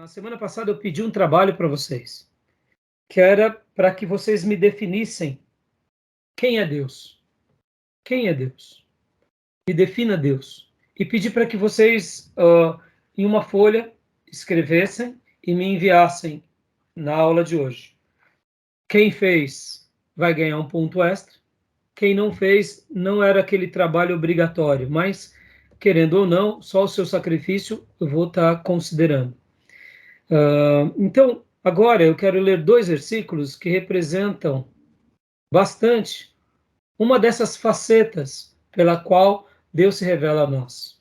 semana passada eu pedi um trabalho para vocês, que era para que vocês me definissem quem é Deus. Quem é Deus? Me defina Deus. E pedi para que vocês, em uma folha, escrevessem e me enviassem na aula de hoje. Quem fez vai ganhar um ponto extra. Quem não fez, não era aquele trabalho obrigatório, mas, querendo ou não, só o seu sacrifício eu vou estar considerando. Então, agora eu quero ler 2 versículos que representam bastante uma dessas facetas pela qual Deus se revela a nós.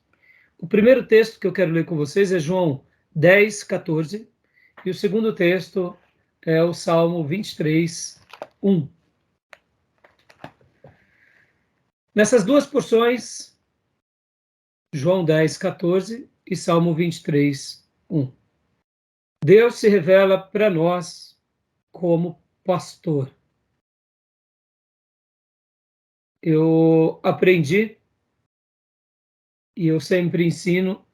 O primeiro texto que eu quero ler com vocês é João 10, 14, e o segundo texto é o Salmo 23, 1. Nessas duas porções, João 10, 14 e Salmo 23, 1. Deus se revela para nós como pastor. Eu aprendi e eu sempre ensino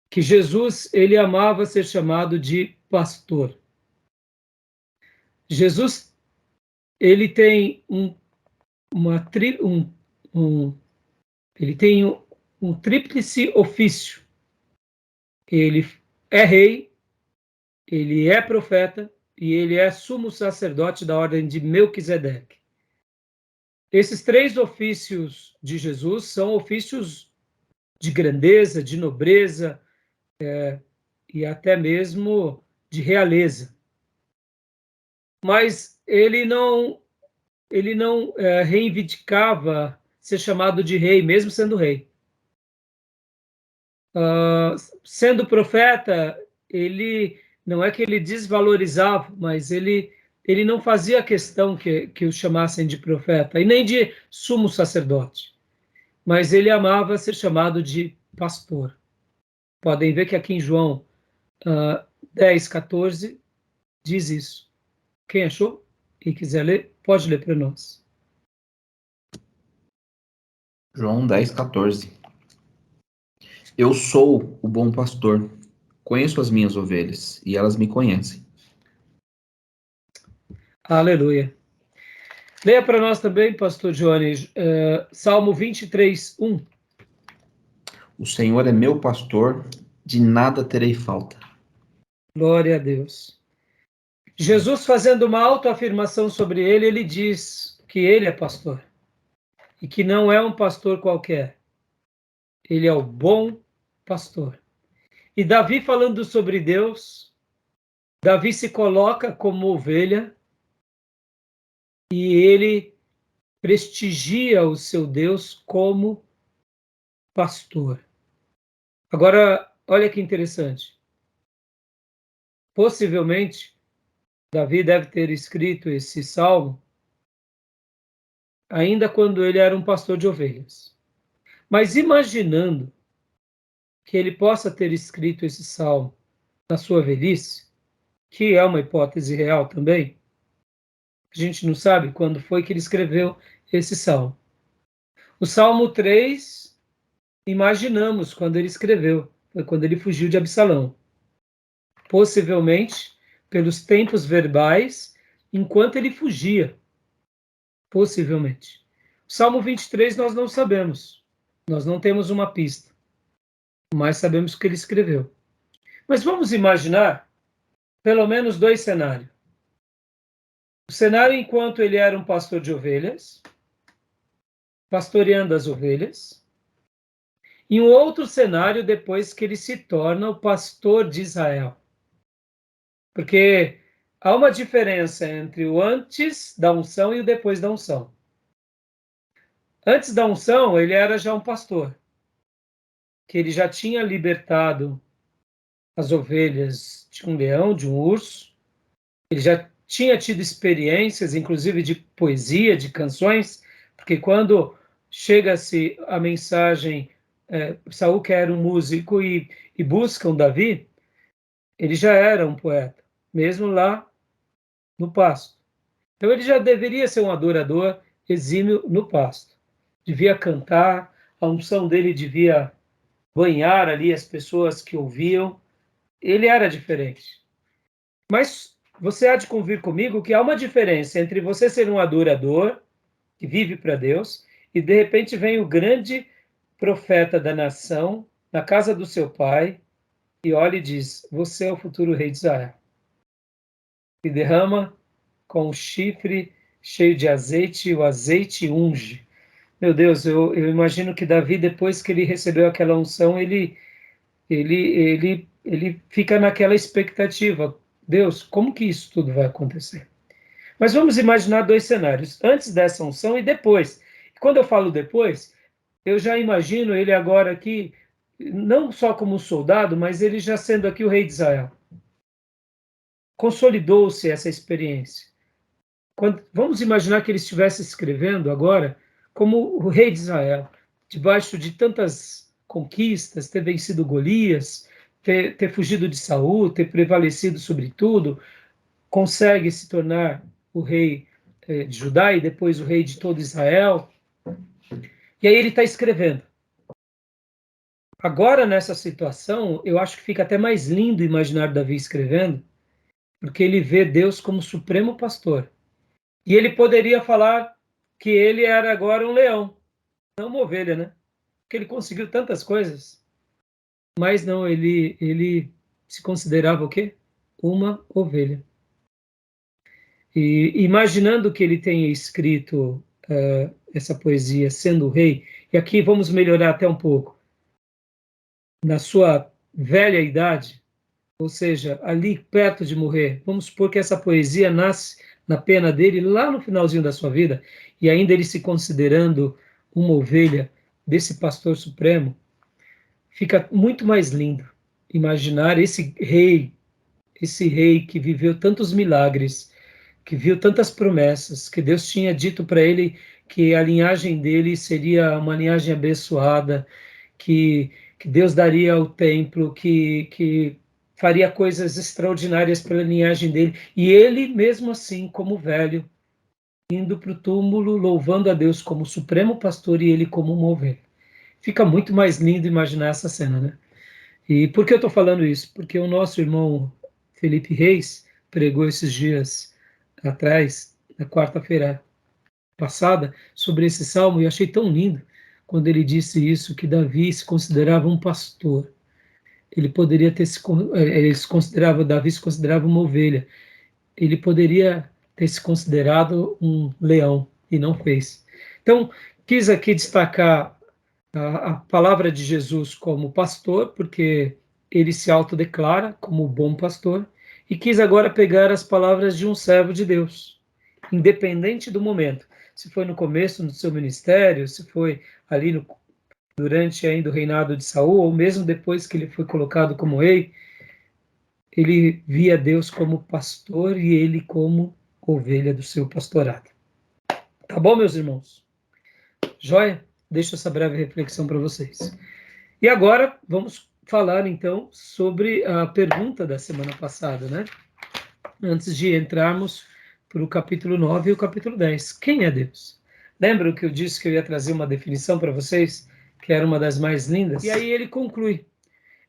que Jesus, ele amava ser chamado de pastor. Jesus, ele tem ele tem um tríplice ofício. Ele é rei, ele é profeta e ele é sumo sacerdote da ordem de Melquisedeque. Esses 3 ofícios de Jesus são ofícios de grandeza, de nobreza, e até mesmo de realeza. Mas ele não reivindicava ser chamado de rei, mesmo sendo rei. Sendo profeta, ele não é que ele desvalorizava, mas ele não fazia questão que o chamassem de profeta, e nem de sumo sacerdote. Mas ele amava ser chamado de pastor. Podem ver que aqui em João 10, 14, diz isso. Quem achou e quiser ler, pode ler para nós. João 10, 14. Eu sou o bom pastor, conheço as minhas ovelhas, e elas me conhecem. Aleluia. Leia para nós também, pastor Johnny, Salmo 23, 1. O Senhor é meu pastor, de nada terei falta. Glória a Deus. Jesus, fazendo uma autoafirmação sobre ele, ele diz que ele é pastor. E que não é um pastor qualquer. Ele é o bom pastor. E Davi, falando sobre Deus, Davi se coloca como ovelha e ele prestigia o seu Deus como pastor. Agora, olha que interessante. Possivelmente, Davi deve ter escrito esse salmo ainda quando ele era um pastor de ovelhas. Mas imaginando que ele possa ter escrito esse salmo na sua velhice, que é uma hipótese real também, a gente não sabe quando foi que ele escreveu esse salmo. O Salmo 3, imaginamos quando ele escreveu, foi quando ele fugiu de Absalão. Possivelmente pelos tempos verbais, enquanto ele fugia. Possivelmente. O Salmo 23 nós não sabemos. Nós não temos uma pista. Mas sabemos que ele escreveu. Mas vamos imaginar pelo menos 2 cenários. O cenário enquanto ele era um pastor de ovelhas, pastoreando as ovelhas, e um outro cenário depois que ele se torna o pastor de Israel. Porque há uma diferença entre o antes da unção e o depois da unção. Antes da unção, ele era já um pastor, que ele já tinha libertado as ovelhas de um leão, de um urso, ele já tinha tido experiências, inclusive de poesia, de canções, porque quando chega-se a mensagem, Saul que era um músico e buscam Davi, ele já era um poeta, mesmo lá no pasto. Então ele já deveria ser um adorador exímio no pasto. Devia cantar, a unção dele devia banhar ali as pessoas que ouviam. Ele era diferente. Mas você há de convir comigo que há uma diferença entre você ser um adorador, que vive para Deus, e de repente vem o grande profeta da nação, na casa do seu pai, e olha e diz: você é o futuro rei de Israel. E derrama com o chifre cheio de azeite, e o azeite unge. Meu Deus, eu imagino que Davi, depois que ele recebeu aquela unção, ele fica naquela expectativa. Deus, como que isso tudo vai acontecer? Mas vamos imaginar dois cenários, antes dessa unção e depois. Quando eu falo depois, eu já imagino ele agora aqui, não só como soldado, mas ele já sendo aqui o rei de Israel. Consolidou-se essa experiência. Vamos imaginar que ele estivesse escrevendo agora como o rei de Israel, debaixo de tantas conquistas, ter vencido Golias, ter fugido de Saul, ter prevalecido sobre tudo, consegue se tornar o rei de Judá e depois o rei de todo Israel. E aí ele está escrevendo. Agora, nessa situação, eu acho que fica até mais lindo imaginar Davi escrevendo, porque ele vê Deus como supremo pastor. E ele poderia falar que ele era agora um leão, não uma ovelha, né? Porque ele conseguiu tantas coisas. Mas não, ele se considerava o quê? Uma ovelha. E imaginando que ele tenha escrito essa poesia sendo o rei, e aqui vamos melhorar até um pouco, na sua velha idade, ou seja, ali perto de morrer, vamos supor que essa poesia nasce na pena dele lá no finalzinho da sua vida, e ainda ele se considerando uma ovelha desse pastor supremo, fica muito mais lindo imaginar esse rei que viveu tantos milagres, que viu tantas promessas, que Deus tinha dito para ele que a linhagem dele seria uma linhagem abençoada, que Deus daria o templo, que faria coisas extraordinárias pela linhagem dele. E ele, mesmo assim, como velho, indo para o túmulo, louvando a Deus como supremo pastor e ele como uma ovelha. Fica muito mais lindo imaginar essa cena, né? E por que eu estou falando isso? Porque o nosso irmão Felipe Reis pregou esses dias atrás, na quarta-feira passada, sobre esse salmo, e eu achei tão lindo quando ele disse isso, que Davi se considerava um pastor. Ele poderia Davi se considerava uma ovelha. Ele poderia ter se considerado um leão, e não fez. Então, quis aqui destacar a palavra de Jesus como pastor, porque ele se autodeclara como o bom pastor, e quis agora pegar as palavras de um servo de Deus, independente do momento. Se foi no começo do seu ministério, se foi ali durante ainda o reinado de Saul, ou mesmo depois que ele foi colocado como rei, ele via Deus como pastor e ele como ovelha do seu pastorado. Tá bom, meus irmãos? Joia? Deixo essa breve reflexão para vocês. E agora vamos falar então sobre a pergunta da semana passada, né? Antes de entrarmos para o capítulo 9 e o capítulo 10. Quem é Deus? Lembram que eu disse que eu ia trazer uma definição para vocês, que era uma das mais lindas? E aí ele conclui: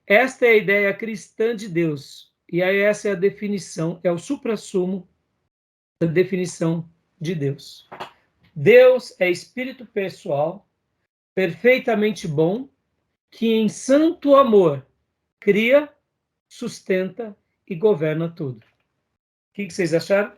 esta é a ideia cristã de Deus. E aí essa é a definição, é o suprassumo da definição de Deus. Deus é espírito pessoal, perfeitamente bom, que em santo amor cria, sustenta e governa tudo. O que vocês acharam?